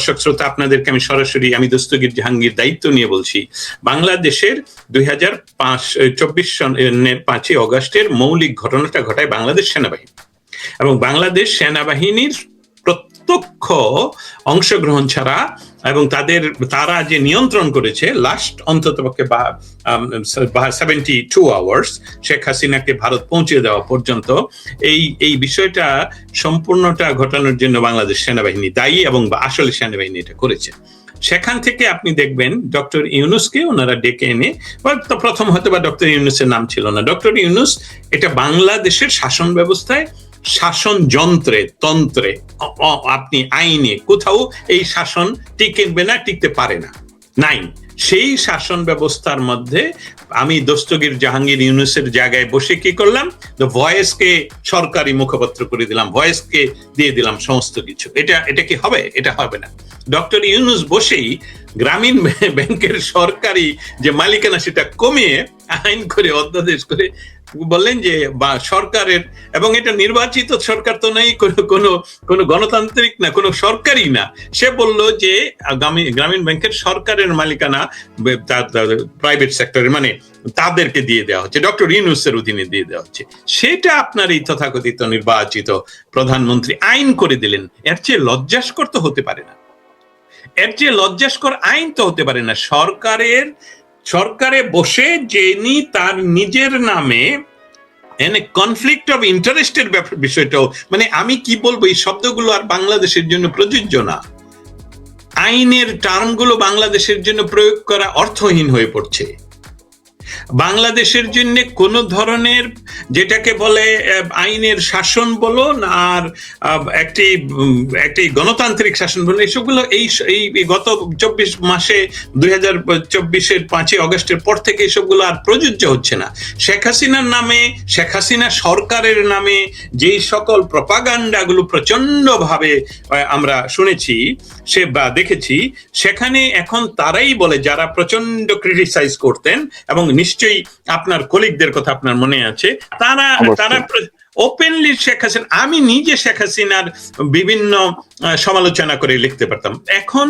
দর্শক শ্রোতা, আপনাদেরকে আমি দস্তগীর জাহাঙ্গীর দায়িত্ব নিয়ে বলছি, বাংলাদেশের 2024 সনের 5ই অগাস্টের মৌলিক ঘটনাটা ঘটায় বাংলাদেশ সেনাবাহিনী, এবং বাংলাদেশ সেনাবাহিনীর প্রত্যক্ষ অংশগ্রহণ ছাড়া এবং তারা যে নিয়ন্ত্রণ করেছে লাস্ট অন্ততপক্ষে 72 আওয়ার্স শেখ হাসিনাকে ভারত পৌঁছে দেওয়া পর্যন্ত, এই বিষয়টা সম্পূর্ণটা ঘটানোর জন্য বাংলাদেশ সেনাবাহিনী দায়ী, এবং আসলে সেনাবাহিনী এটা করেছে। সেখান থেকে আপনি দেখবেন ডক্টর ইউনূসকে ওনারা ডেকে এনে, প্রথম হয়তো বা ডক্টর ইউনূসের নাম ছিল না, ডক্টর ইউনূস এটা বাংলাদেশের শাসন ব্যবস্থায়, শাসন তন্ত্রে আপনি আইনে কোথাও এই শাসন টিকবে না, টিকতে পারে না, নাই। সেই শাসন ব্যবস্থার মধ্যে আমি দস্তগীর জাহাঙ্গীর ইউনূসের জায়গায় বসে কি করলাম, ভয়েসকে সরকারি মুখপাত্র করে দিলাম, ভয়েসকে দিয়ে দিলাম সমস্ত কিছু। এটা কি হবে? এটা হবে না। ডক্টর ইউনূস বসেই গ্রামীণ ব্যাংকের সরকারি যে মালিকানা সেটা কমিয়ে আইন করে, অধ্যাদেশ করে বললেন যে বা সরকারের, এবং এটা নির্বাচিত সরকার তো নাই, কোনো গণতান্ত্রিক না, কোনো সরকারই না। সে বলল যে গ্রামীণ ব্যাংকের সরকারের মালিকানা প্রাইভেট সেক্টরের, মানে তাদেরকে দিয়ে দেওয়া হচ্ছে, ডক্টর ইউনূসের অধীনে দিয়ে দেওয়া হচ্ছে। সেটা আপনার এই তথাকথিত নির্বাচিত প্রধানমন্ত্রী আইন করে দিলেন। এর চেয়ে লজ্জাস্কর তো হতে পারে না, এর চেয়ে লজ্জাস্কর আইন তো হতে পারে না। সরকারে বসে যিনি তার নিজের নামে কনফ্লিক্ট অফ ইন্টারেস্টের বিষয়টাও, মানে আমি কি বলবো, এই শব্দগুলো আর বাংলাদেশের জন্য প্রযোজ্য না। আইনের টার্মগুলো বাংলাদেশের জন্য প্রয়োগ করা অর্থহীন হয়ে পড়ছে। বাংলাদেশের জন্য কোন ধরনের যেটাকে বলে আইনের শাসন বলো না, আর একটি গণতান্ত্রিক শাসন বলো, এইসবগুলো এই গত 24 মাসে 2024-এর 5ই অগস্টের পর থেকে এইসবগুলো আর প্রযোজ্য হচ্ছে না। শেখ হাসিনার নামে, শেখ হাসিনা সরকারের নামে যেই সকল প্রপাগান্ডাগুলো প্রচন্ড ভাবে আমরা শুনেছি বা দেখেছি, সেখানে এখন তারাই বলে যারা প্রচন্ড ক্রিটিসাইজ করতেন, এবং নিশ্চয়ই আপনার কলিগদের কথা আপনার মনে আছে, তারা ওপেনলি শেখ হাসিনা, আমি নিজে শেখ হাসিনার বিভিন্ন সমালোচনা করে লিখতে পারতাম। এখন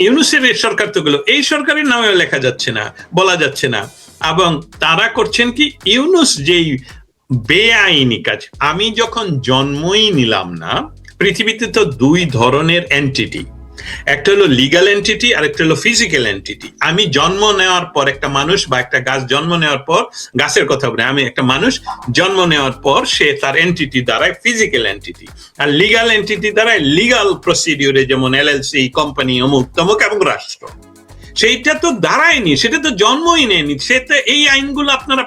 ইউনূসের সরকার তো গুলো এই সরকারের নামেও লেখা যাচ্ছে না, বলা যাচ্ছে না, এবং তারা করছেন কি, ইউনূস যেই বেআইনি কাজ। আমি যখন জন্মই নিলাম না, পৃথিবীতে তো দুই ধরনের এন্টিটি, একটা হলো লিগাল এন্টিটি আর একটা হলো ফিজিক্যাল এন্টিটি। আমি জন্ম নেওয়ার পর, একটা মানুষ বা একটা গাছ জন্ম নেওয়ার পর, গাছের কথা বলে, আমি একটা মানুষ জন্ম নেওয়ার পর সে তার এন্টিটি দ্বারায় ফিজিক্যাল এন্টিটি, আর লিগাল এন্টিটি দ্বারায় লিগাল প্রসিডিউরে, যেমন এলএলসি, কোম্পানি, অমুক তমুক এবং রাষ্ট্র। সেইটা তো দাঁড়ায়নি, সেটা তো জন্মই নেয়নি। সেটা এই আইনগুলো আপনারা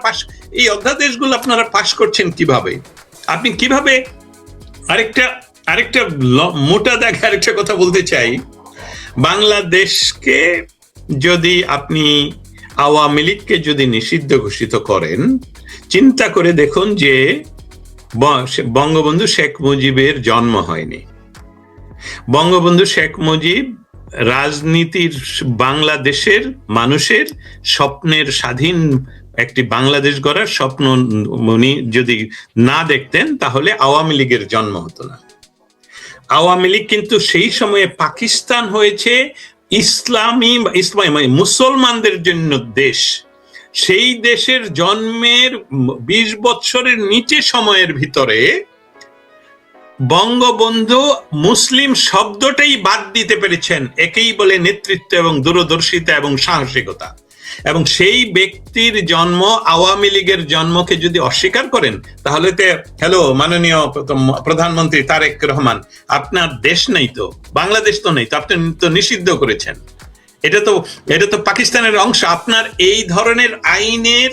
এই অধ্যাদেশগুলো আপনারা পাশ করছেন কিভাবে? আপনি কিভাবে? আরেকটা মোটা দাগে আরেকটা কথা বলতে চাই, বাংলাদেশকে যদি আপনি আওয়ামী লীগকে যদি নিষিদ্ধ ঘোষিত করেন, চিন্তা করে দেখুন যে বঙ্গবন্ধু শেখ মুজিবের জন্ম হয়নি। বঙ্গবন্ধু শেখ মুজিব রাজনীতির, বাংলাদেশের মানুষের স্বপ্নের স্বাধীন একটি বাংলাদেশ গড়ার স্বপ্ন উনি যদি না দেখতেন, তাহলে আওয়ামী লীগের জন্ম হতো না। আওয়ামী লীগ কিন্তু সেই সময়ে পাকিস্তান হয়েছে ইসলামী মুসলমানদের জন্য দেশ। সেই দেশের জন্মের 20 বছরের নিচে সময়ের ভিতরে বঙ্গবন্ধু মুসলিম শব্দটাই বাদ দিতে পেরেছেন। একেই বলে নেতৃত্ব এবং দূরদর্শিতা এবং সাহসিকতা। এবং সেই ব্যক্তির জন্ম, আওয়ামী লীগের জন্মকে যদি অস্বীকার করেন, তাহলে তো হ্যালো মাননীয় প্রধানমন্ত্রী তারেক রহমান, আপনার দেশ নেই তো, বাংলাদেশ তো নেই তো, আপনি তো নিষিদ্ধ করেছেন। এটা তো পাকিস্তানের অংশ। আপনার এই ধরনের আইনের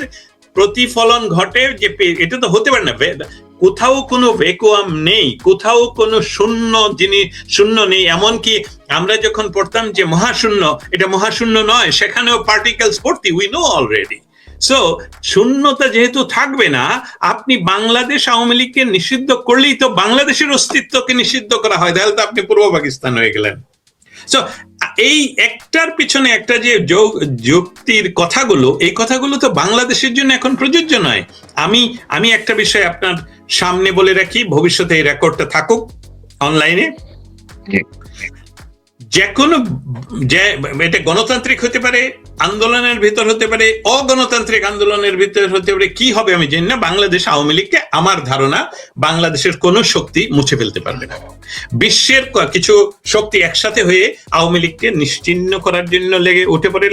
প্রতিফলন ঘটে যে, এটা তো হতে পারে না। কোথাও কোনো ভ্যাকুয়াম নেই, কোথাও কোনো শূন্য নেই। এমনকি আমরা যখন পড়তাম যে মহাশূন্য, এটা মহাশূন্য নয়, সেখানেও পার্টিকেলস ভর্তি, উই নো অলরেডি। সো শূন্যতা যেহেতু থাকবে না, আপনি বাংলাদেশ আওয়ামী লীগকে নিষিদ্ধ করলেই তো বাংলাদেশের অস্তিত্বকে নিষিদ্ধ করা হয়, তাহলে তো আপনি পূর্ব পাকিস্তান হয়ে গেলেন। সো এই একটার পিছনে একটা যে যুক্তির কথাগুলো, এই কথাগুলো তো বাংলাদেশের জন্য এখন প্রযোজ্য নয়। আমি একটা বিষয় আপনার সামনে বলে রাখি, ভবিষ্যতে এই রেকর্ডটা থাকুক অনলাইনে। যে কোনো, যে এটা গণতান্ত্রিক হতে পারে, আন্দোলনের ভিতর হতে পারে, অগণতান্ত্রিক আন্দোলনের ভিতর হতে পারে, কি হবে আমি জানি না, বাংলাদেশ আওয়ামী লীগকে আমার ধারণা বাংলাদেশের কোন শক্তি মুছে ফেলতে পারবে না। বিশ্বের কিছু শক্তি একসাথে হয়ে আওয়ামী লীগকে নিশ্চিহ্ন করার জন্য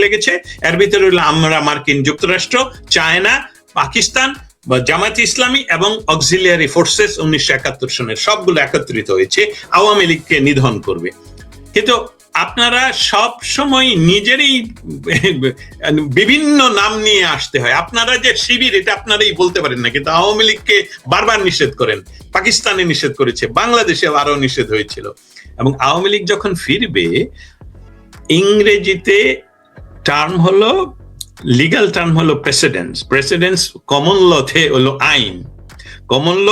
লেগেছে। এর ভিতরে হলো আমরা, মার্কিন যুক্তরাষ্ট্র, চায়না, পাকিস্তান বা জামায়াত ইসলামী এবং অক্সিলিয়ারি ফোর্সেস 1971 সনের সবগুলো একত্রিত হয়েছে আওয়ামী লীগকে নিধন করবে। কিন্তু আপনারা সব সময় নিজেরই বিভিন্ন নাম নিয়ে আসতে হয়। আপনারা যে শিবির, এটা আপনারাই বলতে পারেন না, কিন্তু আওয়ামী লীগকে বারবার নিষেধ করেন। পাকিস্তানে নিষেধ করেছে, বাংলাদেশে আরো নিষেধ হয়েছিল। এবং আওয়ামী লীগ যখন ফিরবে, ইংরেজিতে টার্ম হলো, লিগাল টার্ম হলো প্রেসিডেন্স, কমন লতে হলো আইন। কমন ল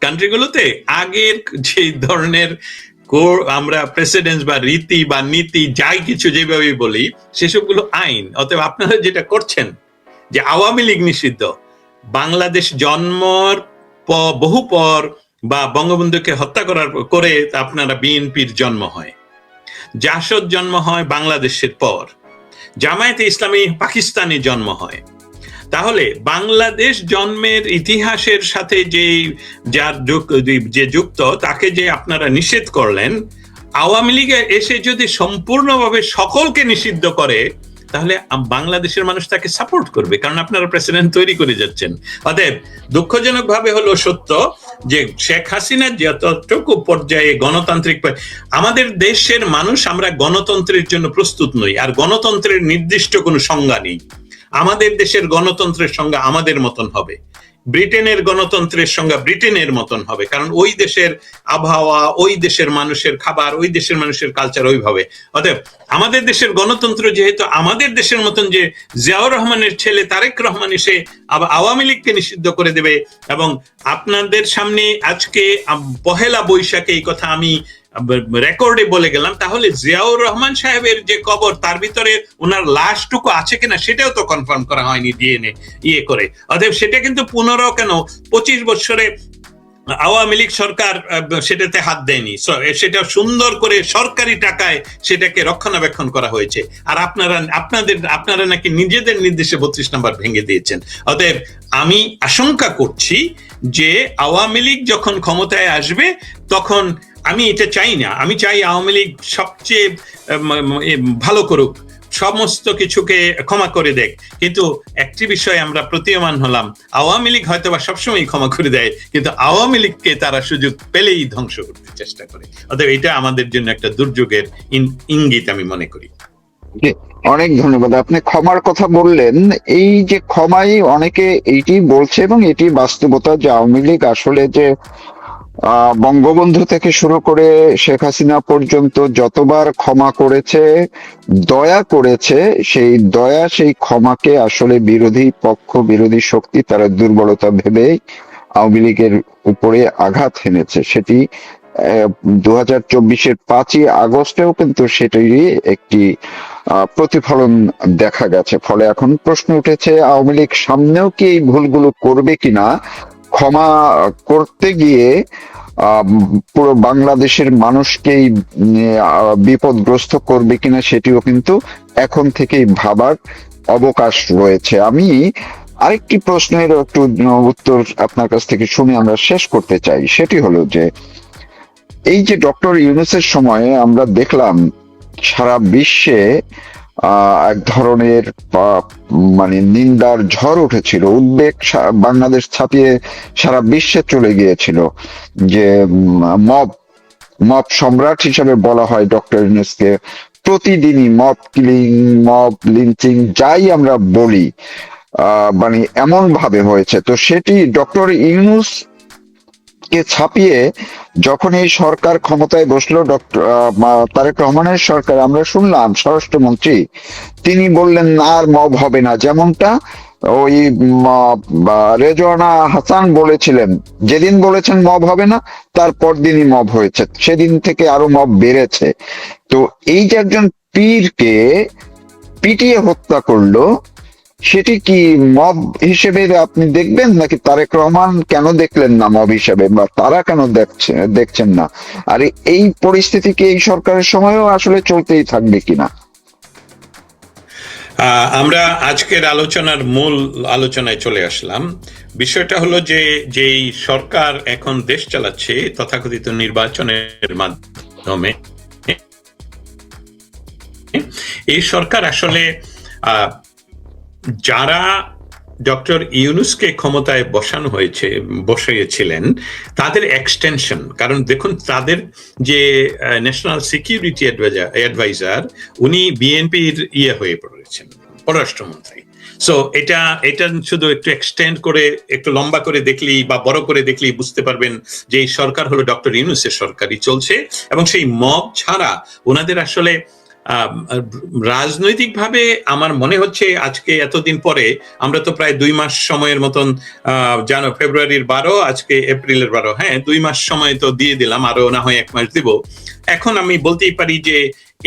কান্ট্রিগুলোতে আগের যে ধরনের আমরা প্রেসিডেন্স বা রীতি বা নীতি যাই কিছু যেভাবে বলি, সেসবগুলো আইন। অতএব আপনারা যেটা করছেন যে আওয়ামী লীগ নিষিদ্ধ, বাংলাদেশ জন্মর বহু পর বা বঙ্গবন্ধুকে হত্যা করে আপনারা বিএনপির জন্ম হয়, জাসদ জন্ম হয় বাংলাদেশের পর, জামায়াতে ইসলামী পাকিস্তানে জন্ম হয়। তাহলে বাংলাদেশ জন্মের ইতিহাসের সাথে যে যুক্ত, তাকে যে আপনারা নিষেধ করলেন, আওয়ামী লীগে এসে যদি সম্পূর্ণভাবে সকলকে নিষিদ্ধ করে, তাহলে বাংলাদেশের মানুষ তাকে সাপোর্ট করবে, কারণ আপনারা প্রেসিডেন্ট তৈরি করে যাচ্ছেন। অতএব দুঃখজনক ভাবে হলো সত্য যে শেখ হাসিনা যতটুকু পর্যায়ে গণতান্ত্রিক, আমাদের দেশের মানুষ আমরা গণতন্ত্রের জন্য প্রস্তুত নই, আর গণতন্ত্রের নির্দিষ্ট কোনো সংজ্ঞা নেই। আমাদের দেশের গণতন্ত্রের সংজ্ঞা আমাদের মতন হবে, ব্রিটেনের গণতন্ত্রের সংজ্ঞা ব্রিটেনের মতন হবে, কারণ ওই দেশের আবহাওয়া, ওই দেশের মানুষের খাবার, ওই দেশের মানুষের কালচার ওইভাবে। অতএব আমাদের দেশের গণতন্ত্র যেহেতু আমাদের দেশের মতন, যে জিয়াউর রহমানের ছেলে তারেক রহমান এসে আওয়ামী লীগকে নিষিদ্ধ করে দেবে, এবং আপনাদের সামনে আজকে পহেলা বৈশাখে এই কথা আমি রেকর্ডে বলে গেলাম, তাহলে জিয়াউর রহমান সাহেবের যে কবর, তার ভিতরে ওনার লাশটুকু আছে কিনা সেটাও তো কনফার্ম করা হয়নি ডিএনএ করে। অতএব সেটা কিন্তু 25 বছরে আওয়ামী লীগ সরকার সেটাতে হাত দেয়নি, সেটা সুন্দর করে সরকারি টাকায় সেটাকে রক্ষণাবেক্ষণ করা হয়েছে। আর আপনারা নাকি নিজেদের নির্দেশে 32 নম্বর ভেঙে দিয়েছেন। অতএব আমি আশঙ্কা করছি যে আওয়ামী লীগ যখন ক্ষমতায় আসবে, তখন আমি এটা চাই না, আমি চাই আওয়ামী লীগ সবচেয়ে ভালো করুক, সমস্ত কিছুকে ক্ষমা করে দেখ। কিন্তু একটি বিষয়ে আমরা প্রতীয়মান হলাম, আওয়ামী লীগ হয়তো বা সবসময় ক্ষমা করে দেয়, কিন্তু আওয়ামী লীগকে তারা সুযোগ পেলেই ধ্বংস করতে চেষ্টা করে। অতএব এটা আমাদের জন্য একটা দুর্যোগের ইঙ্গিত আমি মনে করি। অনেক ধন্যবাদ। আপনি ক্ষমার কথা বললেন, এই যে ক্ষমাই অনেকে এইটি বলছে এবং এটি বাস্তবতা যে আওয়ামী লীগ আসলে যে বঙ্গবন্ধু থেকে শুরু করে শেখ হাসিনা পর্যন্ত যতবার ক্ষমা করেছে, দয়া করেছে, সেই ক্ষমাকে আসলে বিরোধী পক্ষ, বিরোধী শক্তি তারা দুর্বলতা ভেবে আওয়ামী লীগের উপরে আঘাত হেনেছে। সেটি 2024-এর 5ই আগস্টেও কিন্তু সেটারই একটি প্রতিফলন দেখা গেছে। ফলে এখন প্রশ্ন উঠেছে, আওয়ামী লীগ সামনেও কি এই ভুলগুলো করবে কিনা, ক্ষমা করতে গিয়ে পুরো বাংলাদেশের মানুষকেই বিপদগ্রস্ত করবে কিনা, সেটিও কিন্তু এখন থেকেই ভাবার অবকাশ রয়েছে। আমি আরেকটি প্রশ্নের একটু উত্তর আপনার কাছ থেকে শুনে আমরা শেষ করতে চাই। সেটি হলো যে, এই যে ডক্টর ইউনূসের সময়ে আমরা দেখলাম সারা বিশ্বে এক ধরনের মানে নিন্দার ঝড় উঠেছিল, উদ্বেগ বাংলাদেশ ছাপিয়ে সারা বিশ্বে চলে গিয়েছিল, যে মব সম্রাট হিসেবে বলা হয় ডক্টর ইউনূসকে। প্রতিদিনই মব কিলিং, মব লিঞ্চিং, যাই আমরা বলি, মানে এমন ভাবে হয়েছে। তো সেটি ডক্টর ইউনূস কে ছাপিয়ে যখন এই সরকার ক্ষমতায় বসলো, ডক্টর তারেক রহমানের সরকার, আমরা শুনলাম স্বরাষ্ট্রমন্ত্রী তিনি বললেন আর মব হবে না, যেমনটা ওই রেজওয়ানা হাসান বলেছিলেন। যেদিন বলেছেন মব হবে না, তারপর দিনই মব হয়েছে, সেদিন থেকে আরো মব বেড়েছে। তো এই যে একজন পীরকে পিটিয়ে হত্যা করলো, সেটি কি মব হিসেবে আপনি দেখবেন, নাকি তারেক রহমান কেন দেখলেন না মব হিসেবে, বা তারা কেন দেখছেন না? আর এই পরিস্থিতি কি এই সরকারের সময়ও আসলে চলতেই থাকবে কিনা? আমরা আজকের আলোচনার মূল আলোচনায় চলে আসলাম। বিষয়টা হলো যে যেই সরকার এখন দেশ চালাচ্ছে তথাকথিত নির্বাচনের মাধ্যমে, এই সরকার আসলে যারা ডক্টর ইউনূসকে ক্ষমতায় বসিয়েছিলেন তাদের এক্সটেনশন। কারণ দেখুন, তাদের যে ন্যাশনাল সিকিউরিটি অ্যাডভাইজার, উনি বিএনপির হয়ে পড়েছেন, পররাষ্ট্রমন্ত্রী। সো এটা শুধু একটু এক্সটেন্ড করে, একটু লম্বা করে দেখলেই বা বড় করে দেখলেই বুঝতে পারবেন যে এই সরকার হলো ডক্টর ইউনূসের সরকারই চলছে। এবং সেই মব ছাড়া ওনাদের আসলে রাজনৈতিকভাবে আমার মনে হচ্ছে আজকে এতদিন পরে, আমরা তো প্রায় 2 মাস সময়ের মতন, জানো ফেব্রুয়ারির 12, আজকে এপ্রিলের 12, হ্যাঁ 2 মাস সময় তো দিয়ে দিলাম, আরো না হয় 1 মাস দিব। এখন আমি বলতেই পারি যে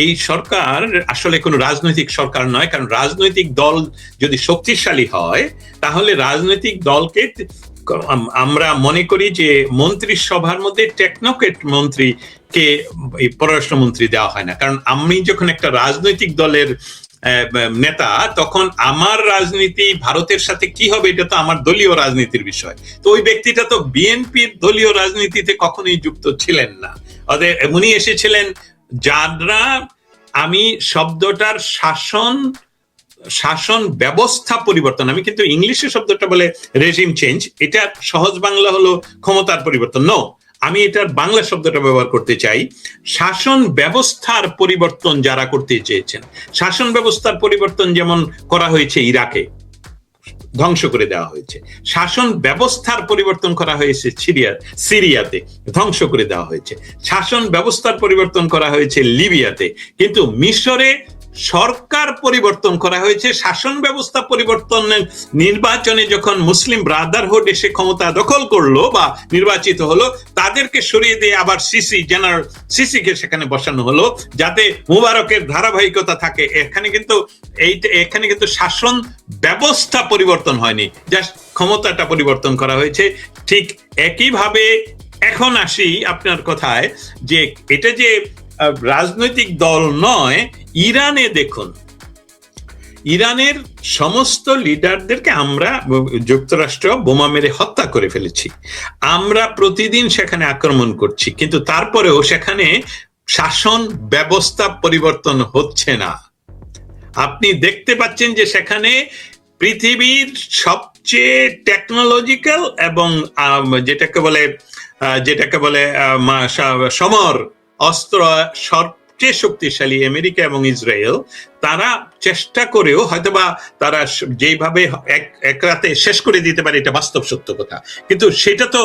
এই সরকার আসলে কোনো রাজনৈতিক সরকার নয়। কারণ রাজনৈতিক দল যদি শক্তিশালী হয় তাহলে রাজনৈতিক দলকে আমরা মনে করি যে মন্ত্রিসভার মধ্যে টেকনোক্রেট মন্ত্রীকে পররাষ্ট্রমন্ত্রী দেওয়া হয় না। কারণ আমি যখন একটা রাজনৈতিক দলের নেতা, তখন আমার রাজনীতি ভারতের সাথে কি হবে এটা তো আমার দলীয় রাজনীতির বিষয়। তো ওই ব্যক্তিটা তো বিএনপির দলীয় রাজনীতিতে কখনোই যুক্ত ছিলেন না। উনি এসেছিলেন যারা, আমি শব্দটার শাসন ব্যবস্থা পরিবর্তন, আমি কিন্তু ইংলিশে শব্দটা বলে রেজিম চেঞ্জ, এটা সহজ বাংলা হলো ক্ষমতার পরিবর্তন। নো, আমি এটার বাংলা শব্দটা ব্যবহার করতে চাই, শাসন ব্যবস্থার পরিবর্তন যারা করতে চেয়েছেন। শাসন ব্যবস্থার পরিবর্তন যেমন করা হয়েছে ইরাকে, ধ্বংস করে দেওয়া হয়েছে। শাসন ব্যবস্থার পরিবর্তন করা হয়েছে সিরিয়াতে, ধ্বংস করে দেওয়া হয়েছে। শাসন ব্যবস্থার পরিবর্তন করা হয়েছে লিবিয়াতে। কিন্তু মিশরে সরকার পরিবর্তন করা হয়েছে, শাসন ব্যবস্থা পরিবর্তনের নির্বাচনে যখন মুসলিম ব্রাদারহুড এসে ক্ষমতা দখল করলো বা নির্বাচিত হলো, তাদেরকে সরিয়ে দিয়ে আবার জেনারেল সিসিকে সেখানে বসানো হলো যাতে মুবারকের ধারাবাহিকতা থাকে। এখানে কিন্তু শাসন ব্যবস্থা পরিবর্তন হয়নি, জাস্ট ক্ষমতাটা পরিবর্তন করা হয়েছে। ঠিক একইভাবে এখন আসি আপনার কথায় যে এটা যে রাজনৈতিক দল নয়। ইরানে দেখুন, ইরানের সমস্ত লিডারদেরকে আমরা যুক্তরাষ্ট্র বোমা মেরে হত্যা করে ফেলেছি। আমরা প্রতিদিন সেখানে আক্রমণ করছি, কিন্তু তারপরেও সেখানে শাসন ব্যবস্থা পরিবর্তন হচ্ছে না। আপনি দেখতে পাচ্ছেন যে সেখানে পৃথিবীর সবচেয়ে টেকনোলজিক্যাল এবং যেটাকে বলে সমর অস্ত্র সবচেয়ে শক্তিশালী আমেরিকা এবং ইসরায়েল, তারা চেষ্টা করেও হয়তোবা তারা যেভাবে এক রাতে শেষ করে দিতে পারে, এটা বাস্তব সত্য কথা। কিন্তু সেটা তো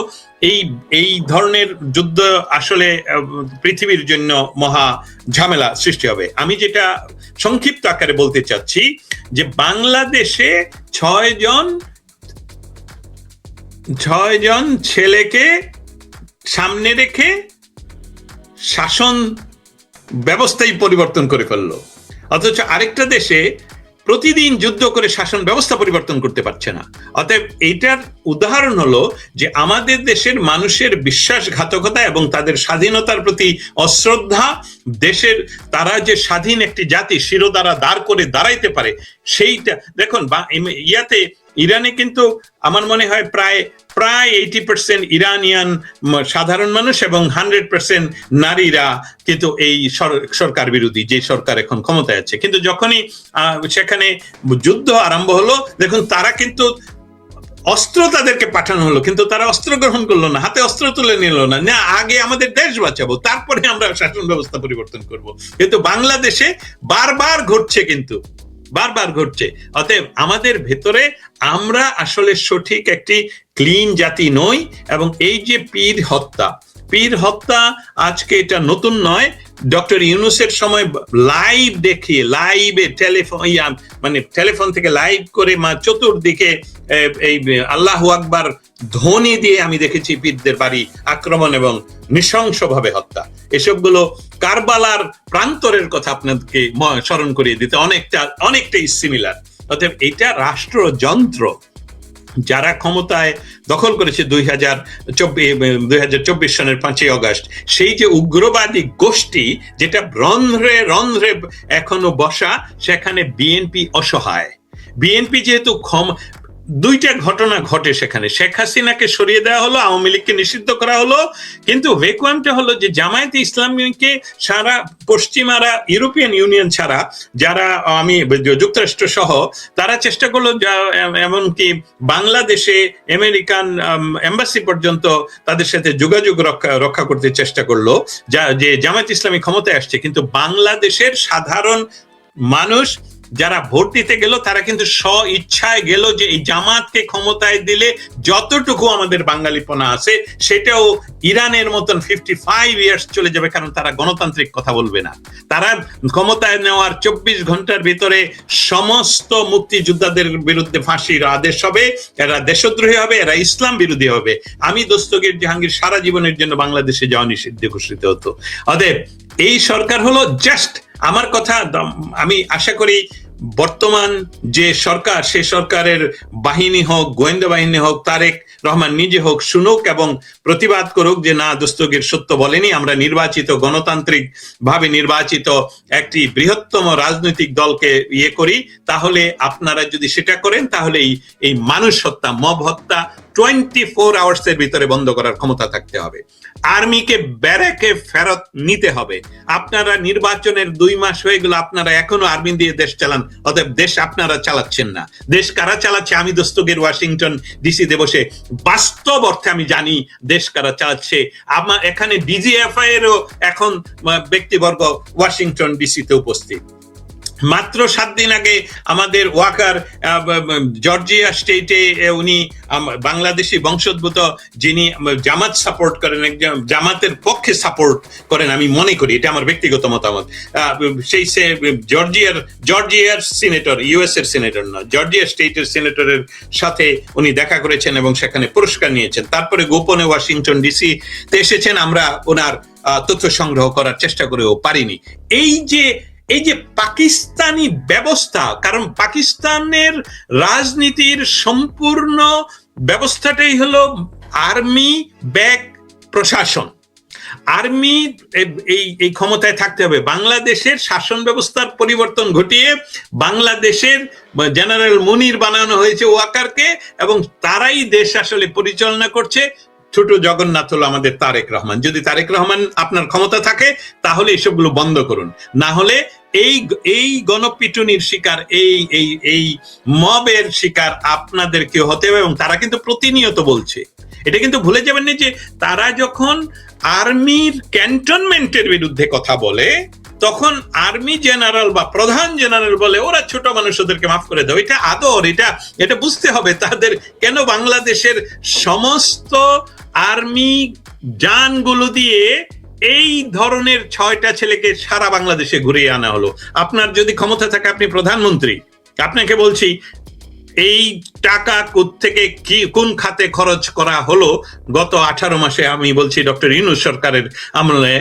এই ধরনের যুদ্ধ আসলে পৃথিবীর জন্য মহা ঝামেলা সৃষ্টি হবে। আমি যেটা সংক্ষিপ্ত আকারে বলতে চাচ্ছি যে বাংলাদেশে 6 জন ছেলেকে সামনে রেখে শাসন ব্যবস্থাই পরিবর্তন করে ফেললো, অথচ আরেকটা দেশে প্রতিদিন যুদ্ধ করে শাসন ব্যবস্থা পরিবর্তন করতে পারছে না। অতএব এইটার উদাহরণ হলো যে আমাদের দেশের মানুষের বিশ্বাসঘাতকতা এবং তাদের স্বাধীনতার প্রতি অশ্রদ্ধা, দেশের তারা যে স্বাধীন একটি জাতি শিরোধারা দাঁড় করে দাঁড়াইতে পারে সেইটা দেখুন। ইরানে কিন্তু আমার মনে হয় প্রায় 80% ইরানিয়ান সাধারণ মানুষ এবং 100% নারীরা কিন্তু এই সরকার বিরোধী, যে সরকার এখন ক্ষমতায় আছে। কিন্তু যখনই সেখানে যুদ্ধ আরম্ভ হলো, দেখুন তারা কিন্তু অস্ত্র তাদেরকে পাঠানো হলো, কিন্তু তারা অস্ত্র গ্রহণ করলো না, হাতে অস্ত্র তুলে নিল না, না আগে আমাদের দেশ বাঁচাবো, তারপরে আমরা শাসন ব্যবস্থা পরিবর্তন করব। কিন্তু বাংলাদেশে বারবার ঘটছে। অতএব আমাদের ভেতরে আমরা আসলে সঠিক একটি ক্লিন জাতি নই। এবং এই যে পীর হত্যা আজকে এটা নতুন নয়। ডক্টর ইউনূসের সময় লাইভে টেলিফোন থেকে লাইভ করে চতুর্দিকে এই আল্লাহু আকবার ধ্বনি দিয়ে আমি দেখেছি পীরদের বাড়ি আক্রমণ এবং নৃশংসভাবে হত্যা। এসবগুলো কারবালার প্রান্তরের কথা আপনাদেরকে স্মরণ করিয়ে দিতে অনেকটাই সিমিলার। অতএব এটা রাষ্ট্রযন্ত্র। যারা ক্ষমতায় দখল করেছে 2024 সনের 5ই আগস্ট, সেই যে উগ্রবাদী গোষ্ঠী যেটা রন্ধ্রে রন্ধ্রে এখনো বসা, সেখানে বিএনপি অসহায়। বিএনপি যেহেতু দুইটা ঘটনা ঘটে সেখানে, শেখ হাসিনাকে সরিয়ে দেওয়া হলো, আওয়ামী লীগকে নিষিদ্ধ করা হলো, কিন্তু ভ্যাকুয়ামটা হলো যে জামায়াতে ইসলামীকে সারা পশ্চিমারা, ইউরোপিয়ান ইউনিয়ন ছাড়া যারা, আমি যুক্তরাষ্ট্র সহ, তারা চেষ্টা করলো, এমনকি বাংলাদেশে আমেরিকান এম্বাসি পর্যন্ত তাদের সাথে যোগাযোগ রক্ষা করতে চেষ্টা করলো, যে জামায়াত ইসলামী ক্ষমতায় আসছে। কিন্তু বাংলাদেশের সাধারণ মানুষ যারা ভোট দিতে গেল, তারা কিন্তু স্ব ইচ্ছায় গেল যে এই জামাতকে ক্ষমতায় দিলে যতটুকু আমাদের বাঙালিপনা আছে সেটাও ইরানের মতন 55 ইয়ার্স চলে যাবে, কারণ তারা গণতান্ত্রিক কথা বলবে না। তারা ক্ষমতায় নেওয়ার 24 ঘন্টার ভিতরে সমস্ত মুক্তিযোদ্ধাদের বিরুদ্ধে ফাঁসির আদেশ হবে, এরা দেশদ্রোহী হবে, এরা ইসলাম বিরোধী হবে। আমি দস্তগীর জাহাঙ্গীর সারা জীবনের জন্য বাংলাদেশে যাওয়া নিষিদ্ধ ঘোষিত হতো। অতএব এই সরকার হলো জাস্ট, আমার কথা, আমি আশা করি বর্তমান যে সরকার, সে সরকারের বাহিনী হোক, গোয়েন্দা বাহিনী হোক, তারেক রহমান নিজে হোক, শুনুক এবং প্রতিবাদ করুক যে না, দস্তগীর সত্য বলেনি, আমরা নির্বাচিত, গণতান্ত্রিক ভাবে নির্বাচিত একটি বৃহত্তম রাজনৈতিক দলকে করি। তাহলে আপনারা যদি সেটা করেন, তাহলে এই মানুষ হত্যা, মব হত্যা 24 আওয়ার্সের ভিতরে বন্ধ করার ক্ষমতা থাকতে হবে। আর্মিকে ব্যারাকে ফেরত নিতে হবে। আপনারা নির্বাচনের 2 মাস হয়ে গেল, আপনারা এখনো আর্মি দিয়ে দেশ চালান। অতএব দেশ আপনারা চালাচ্ছেন না। দেশ কারা চালাচ্ছে? আমি দস্তগীর ওয়াশিংটন ডিসিতে বসে বাস্তব অর্থে আমি জানি দেশ কারা চালাচ্ছে। আমার এখানে ডিজিএফআই এরও এখন ব্যক্তিবর্গ ওয়াশিংটন ডিসিতে উপস্থিত। মাত্র 7 দিন আগে আমাদের ওয়াকার জর্জিয়া স্টেটে, উনি বাংলাদেশি বংশোদ্ভূত, যিনি জামাত সাপোর্ট করেন, একজন জামাতের পক্ষে সাপোর্ট করেন আমি মনে করি, এটা আমার ব্যক্তিগত মতামত, সেই জর্জিয়ার সিনেটর, ইউএস এর সিনেটর না, জর্জিয়া স্টেটের সিনেটরের সাথে উনি দেখা করেছেন এবং সেখানে পুরস্কার নিয়েছেন। তারপরে গোপনে ওয়াশিংটন ডিসি তে এসেছেন, আমরা ওনার তথ্য সংগ্রহ করার চেষ্টা করেও পারিনি। এই যে পাকিস্তানি ব্যবস্থা, কারণ পাকিস্তানের রাজনীতির সম্পূর্ণ ব্যবস্থাটাই হলো আর্মি ব্যাক প্রশাসন। আর্মি এই ক্ষমতায় থাকতে হবে। বাংলাদেশের শাসন ব্যবস্থার পরিবর্তন ঘটিয়ে বাংলাদেশের জেনারেল মুনির বানানো হয়েছে ওয়াকারকে, এবং তারাই দেশ আসলে পরিচালনা করছে। ছোট জগন্নাথ হলো আমাদের তারেক রহমান। যদি তারেক রহমান আপনার ক্ষমতা থাকে, তাহলে এসবগুলো বন্ধ করুন। না হলে এই গণপিটুনির শিকার, এই মবের শিকার আপনাদেরকে হতে হবে। এবং তারা কিন্তু প্রতিনিয়ত বলছে, এটা কিন্তু ভুলে যাবেন না, যে তারা যখন আর্মির ক্যান্টনমেন্টের বিরুদ্ধে কথা বলে, তখন আর্মি জেনারেল বা প্রধান জেনারেল বলে ওরা ছোট মানুষ, ওদেরকে মাফ করে দাও। এটা আদর, এটা বুঝতে হবে তাদের। কেন বাংলাদেশের সমস্ত আর্মি জানগুলো দিয়ে এই ধরনের 6টা ছেলেকে সারা বাংলাদেশে ঘুরিয়ে আনা হলো? আপনার যদি ক্ষমতা থাকে, আপনি প্রধানমন্ত্রী, আপনাকে বলছি এই টাকা থেকে কোন খাতে খরচ করা হলো গত 18 মাসে? আমি বলছি ডক্টর ইউনূস সরকারের আমলে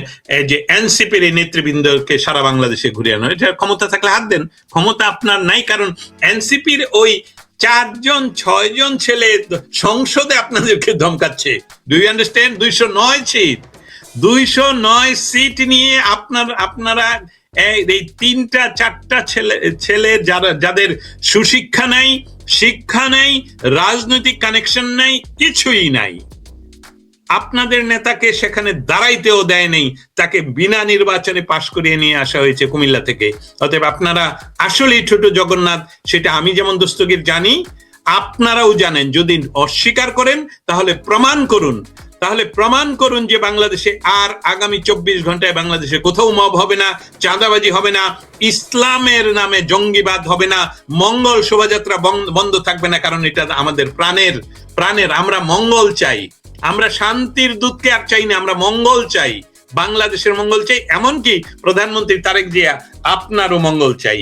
যে এনসিপির এই নেতৃবৃন্দকে সারা বাংলাদেশে ঘুরিয়ে আনা। এটা ক্ষমতা থাকলে হাত দেন, ক্ষমতা আপনার নাই, কারণ এনসিপির ওই 4-6 জন ছেলে সংসদে আপনাদেরকে ধমকাচ্ছে। Do you understand? 209 seat, 209 seat নিয়ে আপনারা এই 3-4টা ছেলে যাদের সুশিক্ষা নাই, শিক্ষা নাই, রাজনৈতিক কানেকশন নাই, কিছুই নাই, আপনাদের নেতাকে সেখানে দাঁড়াইতেও দেয় নেই, তাকে বিনা নির্বাচনে পাশ করিয়ে নিয়ে আসা হয়েছে কুমিল্লা থেকে। অতএব আপনারা আসলেই ছোট জগন্নাথ, সেটা আমি যেমন দস্তগীর জানি, আপনারাও জানেন। যদি অস্বীকার করেন, তাহলে প্রমাণ করুন যে বাংলাদেশে আর আগামী 24 ঘন্টায় বাংলাদেশে কোথাও মব হবে না, চাঁদাবাজি হবে না, ইসলামের নামে জঙ্গিবাদ হবে না, মঙ্গল শোভাযাত্রা বন্ধ থাকবে না। কারণ এটা আমাদের প্রাণের, আমরা মঙ্গল চাই, আমরা শান্তির দূতকে আর চাই না, আমরা মঙ্গল চাই, বাংলাদেশের মঙ্গল চাই। এমনকি প্রধানমন্ত্রী তারেক জিয়া, আপনারও মঙ্গল চাই।